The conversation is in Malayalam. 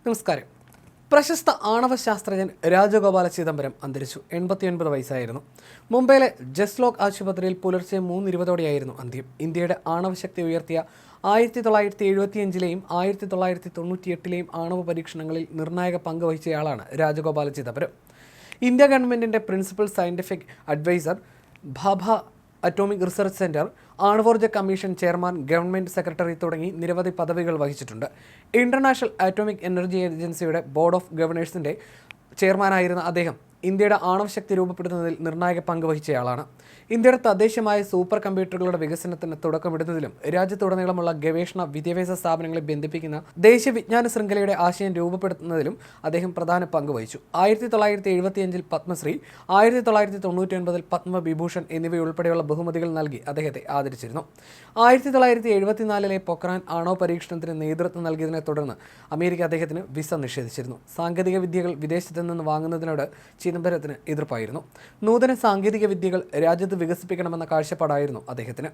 നമസ്കാരം. പ്രശസ്ത ആണവ ശാസ്ത്രജ്ഞൻ രാജഗോപാല ചിദംബരം അന്തരിച്ചു. 89 വയസ്സായിരുന്നു. മുംബൈയിലെ ജസ്ലോക്ക് ആശുപത്രിയിൽ പുലർച്ചെ 3:20 അന്ത്യം. ഇന്ത്യയുടെ ആണവശക്തി ഉയർത്തിയ 1975-ലെയും 1998-ലെയും ആണവ പരീക്ഷണങ്ങളിൽ നിർണായക പങ്ക് വഹിച്ചയാളാണ് രാജഗോപാല ചിദംബരം. ഇന്ത്യ ഗവൺമെൻറ്റിൻ്റെ principal scientific adviser, Bhabha atomic research centre, ആണവോർജ കമ്മീഷൻ ചെയർമാൻ, ഗവൺമെൻറ് സെക്രട്ടറി തുടങ്ങി നിരവധി പദവികൾ വഹിച്ചിട്ടുണ്ട്. ഇന്റർനാഷണൽ ആറ്റോമിക് എനർജി ഏജൻസിയുടെ ബോർഡ് ഓഫ് ഗവർണേഴ്സിൻ്റെ ചെയർമാനായിരുന്ന അദ്ദേഹം ഇന്ത്യയുടെ ആണവശക്തി രൂപപ്പെടുത്തുന്നതിൽ നിർണായക പങ്ക് വഹിച്ചയാളാണ്. ഇന്ത്യയുടെ തദ്ദേശീയമായ സൂപ്പർ കമ്പ്യൂട്ടറുകളുടെ വികസനത്തിന് തുടക്കമിടുന്നതിലും രാജ്യത്തുടനീളമുള്ള ഗവേഷണ വിദ്യാഭ്യാസ സ്ഥാപനങ്ങളെ ബന്ധിപ്പിക്കുന്ന ദേശീയ വിജ്ഞാന ശൃംഖലയുടെ ആശയം രൂപപ്പെടുത്തുന്നതിലും അദ്ദേഹം പ്രധാന പങ്ക് വഹിച്ചു. 1975-ൽ പത്മശ്രീ, 1999-ൽ പത്മവിഭൂഷൺ എന്നിവയുൾപ്പെടെയുള്ള ബഹുമതികൾ നൽകി അദ്ദേഹത്തെ ആദരിച്ചിരുന്നു. 1974-ലെ പൊക്രാൻ ആണവ പരീക്ഷണത്തിന് നേതൃത്വം നൽകിയതിനെ തുടർന്ന് അമേരിക്ക അദ്ദേഹത്തിന് വിസ നിഷേധിച്ചിരുന്നു. സാങ്കേതിക വിദ്യകൾ വിദേശത്തു നിന്ന് വാങ്ങുന്നതിനോട് ചിദംബരത്തിന് എതിർപ്പായിരുന്നു. നൂതന സാങ്കേതിക വിദ്യകൾ രാജ്യത്ത് വികസിപ്പിക്കണമെന്ന കാഴ്ചപ്പാടായിരുന്നു അദ്ദേഹത്തിന്.